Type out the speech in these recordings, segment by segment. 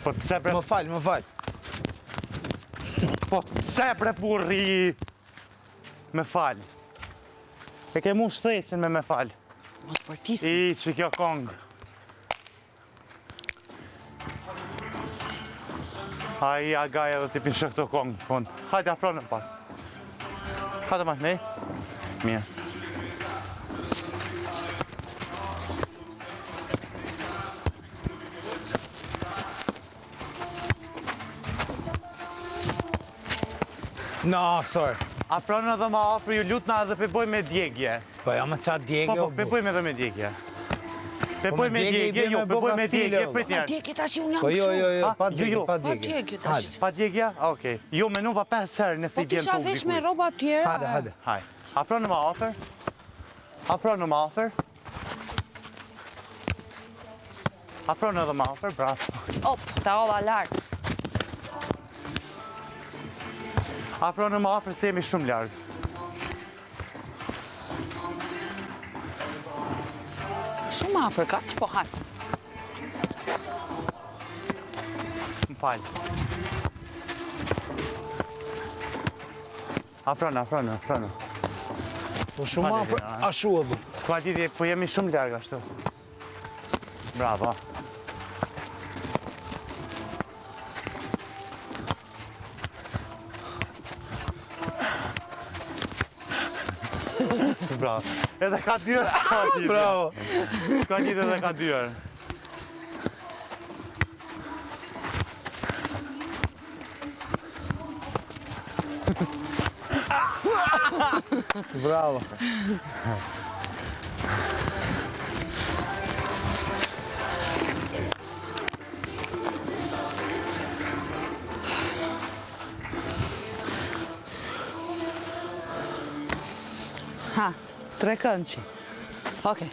Po pse bre? Më fal. Po pse bre burri? Me fal. E ke mu shtesin me fal. Mos përtisni. I që kjo kongë. Ai agaja do t'i pinshë këto kongë në fund. Hajde afronë në pak. Hajde ma, nej? Mirë. No, sorry. Afronë edhe ma afrë, ju lutna edhe pëboj me djegje. Po ja më qatë djegje. Po, pëbojmë edhe me djegje. Pëboj me djegje, jo, pëboj me djegje, prit Pa njerë. djegje tash unë jam Po jo, kështu. pa djegje, pa Pa djegje. djegje tash. Pa djegja? Okej. Jo, menuva 5 herë nëse Po i vjen tisha të vesh me rroba tjera. Hajde. Haj. Afronë ma afër. Afronë ma afër. Afronë edhe ma afër, bravo. Op, ta ova lart. Afronë ma afër se jemi shumë largë. Shumë afër kaq, po hajt. Më falë. Afronë. Po shumë Hajde, afër, ja. ashu e bu. S'ka lidhje, po jemi shumë largë ashtu. Bravo. Bravo. Edhe ka dyër s'ka lidhje. Bravo. S'ka lidhje edhe ka dyër. Bravo. Ha, 3 këndçi. Okej.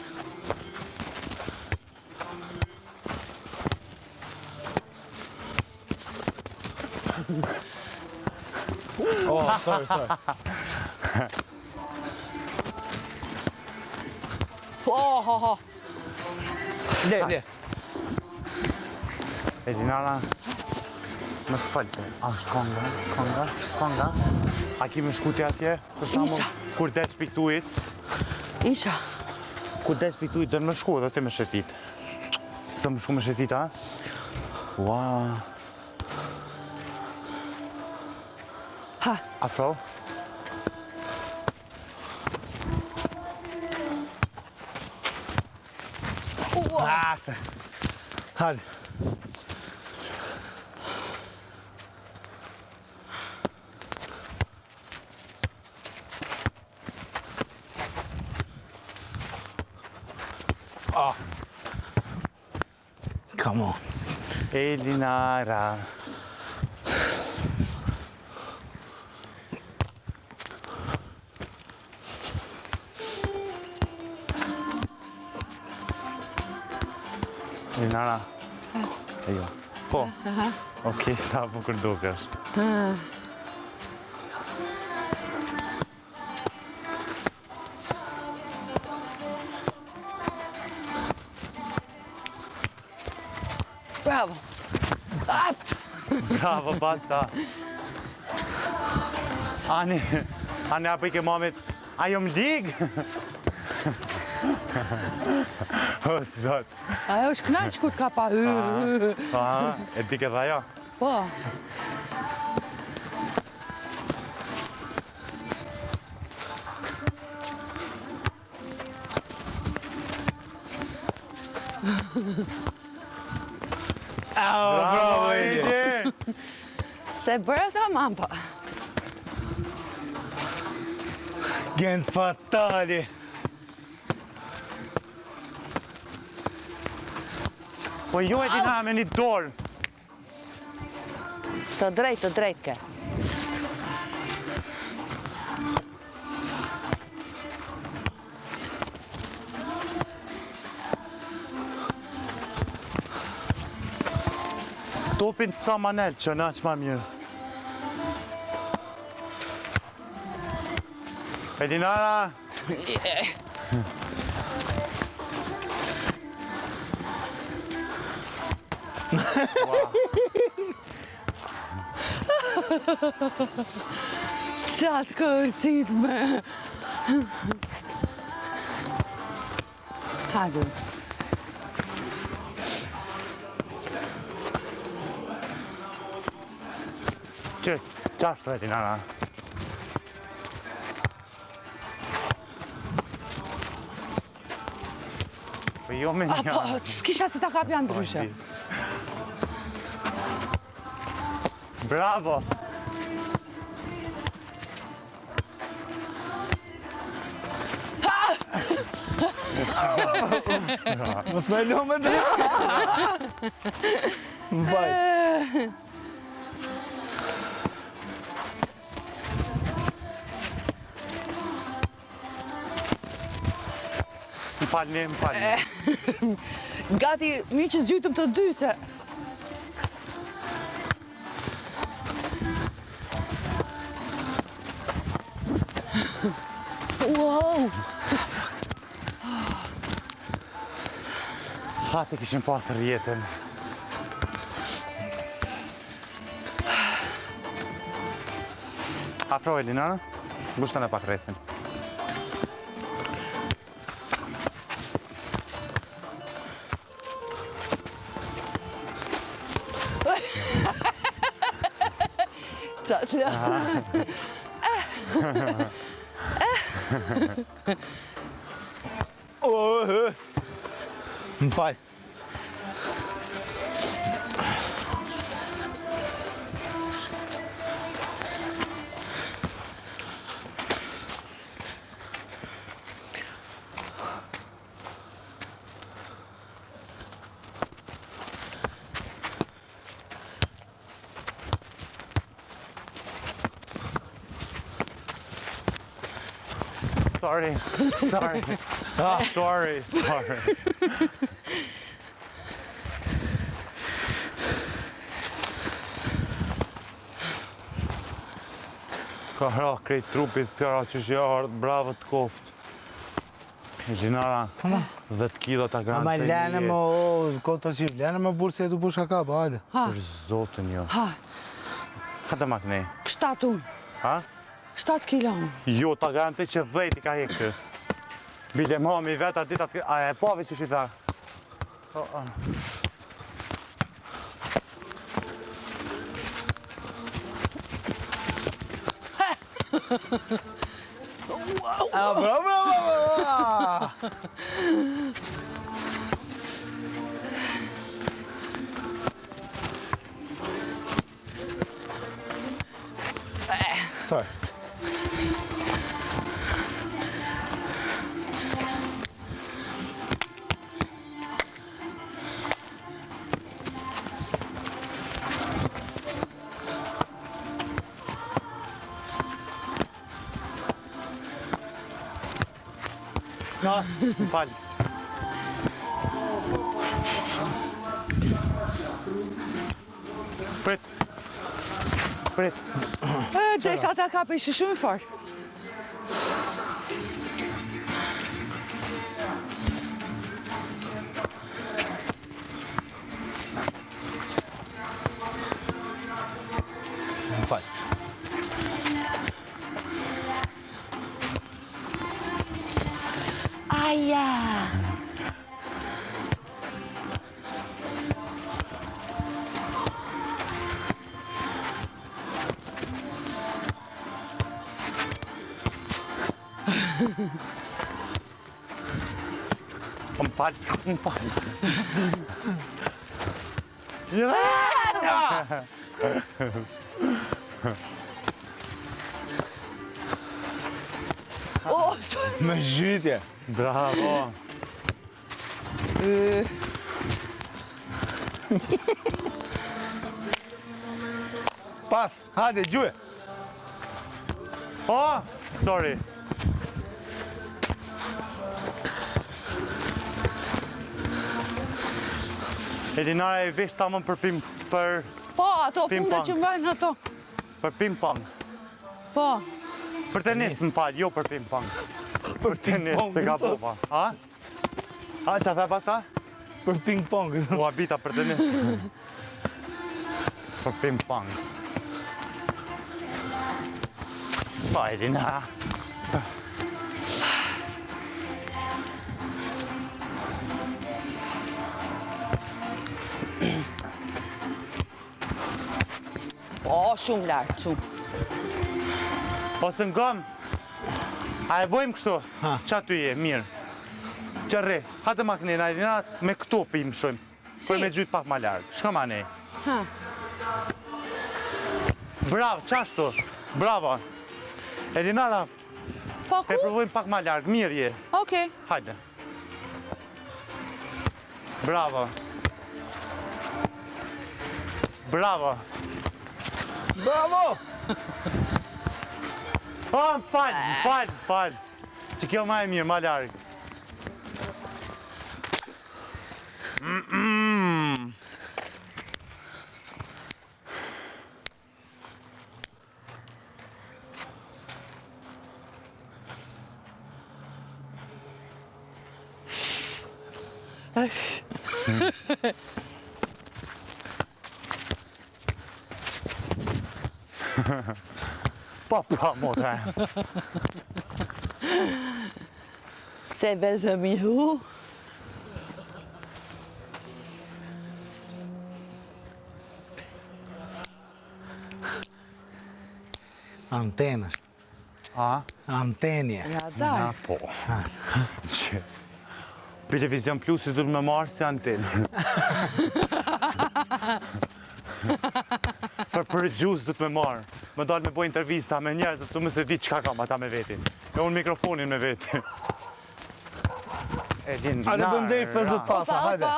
Oh, sorry. Oh. Le. E dinara, më s'falte. A është konga? A ki me shkuti atje? Për shembull, Isha. kur desh piktuit, Isha. kur desh piktuit do të më shku dhe ti më shetit. S'do më shku më shetit, a? Ua. Ha, Afro? Afe. Hajde. Come on. Elinara. Elinara. E jo. Po. Okej, sa bukur dukesh. bravo. Up. Bravo, basta. Ani apo i ke mamit, a jo më ligë? O, zot. Ajo është knaq kur t'ka pa. E di ke dha jo? Po. Bravo, Edi! Se bërë tamam pa. Gent fatali. Po jo e dina me një dorë. Të drejt ke. Topin sa manel që në që ma mirë. Elinara! Qatë kërcit me. Hajde. Qashtu e ti, nana? Po jo me një. Po, s'kisha se ta kapja ndryshe. Bravo! Mos me lo me dhe. Më fal. Më falni, më falni. Gati, mi që zgjytëm të dy se... Wow! Hati kishin pasër jetën. Afro e Lina, gushtën e pak rrethin. Qatë, Më fal. Sorry, sorry. Sorry, sorry. Ka ra krejt trupit tëra që shë ardhë, bravo të koft. Gjinara, 10 kilo të granë Ama të lene jetë. më, kota që lene më burë se e du pusha kapa, hajde. Për zotën jo. ha, Hajde mak nej. 7 unë, Ha? 7 kilo. Jo, të garantoj që 10 i ka hekë. Bile mami vetë atë ditë, a e pove që shi tha. A, bravo, bravo! Sorry. Na, më falë. Prit. Prit. Desha ta kape ishë shumë fort. Më fal. Aja! Më falë, më falë. Jera! O, Me zhytje. Bravo. Pas, hajde, gjuje. Oh, sorry. Elinara e vesh tamën për po, ato Ping funde pong. që mbajnë ato. për ping pong. Po, Për tenis, më falë, jo për ping pong. Për tenis, pong, se ka më thot. boba. Ha? Ha, që the pas ta? për ping-pong. U habita për tenis. Për ping-pong. Pa, Elina. O, shumë lartë, shumë. Ose në gëm. A e bojmë kështu? Ha. Qa ty je, mirë. Qërri, hate maknina, Elina, me këtu pim shumë. Për me gjytë pak ma largë. Shka ma nej. Ha. Bravo, qashtu. Bravo. Elinara, Po e ku? provojmë pak ma largë. Mirë je. Okej. Hajde. Bravo. Bravo. Bravo! O, më falj. Që kjo ma e mirë, ma largë. Pa, motra. Se vetëm i hu. Antenash. A? Antenje. Ja, Na, dar. po. Që? Televizion Plusi du të me marë si antenë. Për gjus du të me marë. Më dalë me boj intervista me njerëz, të më se di qka kam ata me veti. E unë mikrofonin me veti. Hajde bëm deri 50 pasa, hajde.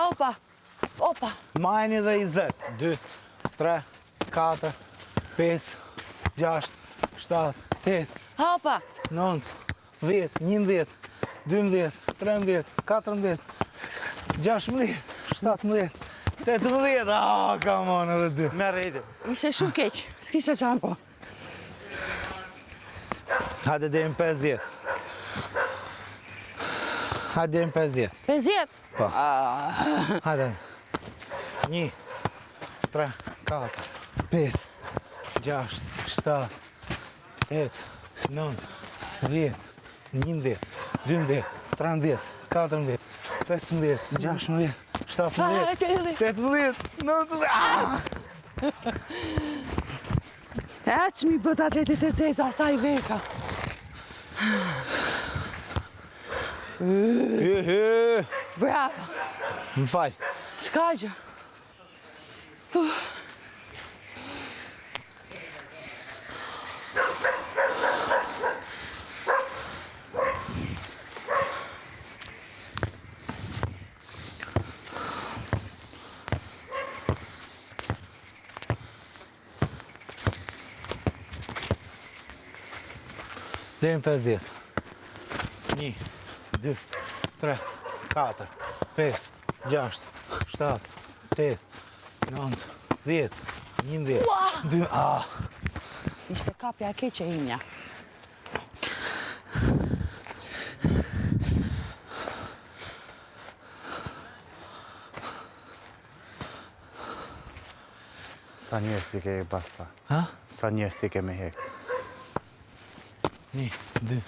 Opa. Majni dhe 20. 2, 3, 4, 5, 6, 7, 8, Opa. 9, 10, 11, 12, 13, 14, 16, 17, 18, come on, edhe 2. Merë edi. Ishe shumë keq. S'kishe qanë po. Hajde deri në 50. Hajde deri në 50. 50. Po. Hajde. 1, 3, 4, 5, 6, 7, 8, 9, 10, 11, 12, 13, 14, 15, 16, 17, Teli. 18, 19, E që mi bët atletit e zeza, sa i vesa. Bravo. Më fal. S'ka gjë. Deri në 50. 1, 2, 3, 4, 5, 6, 7, 8, 9, 10, 11, 2, Ishte kapja e keqe imja. Sa njerës ti ke basta? Ha? Sa njerës ti ke me hek? 1, 2,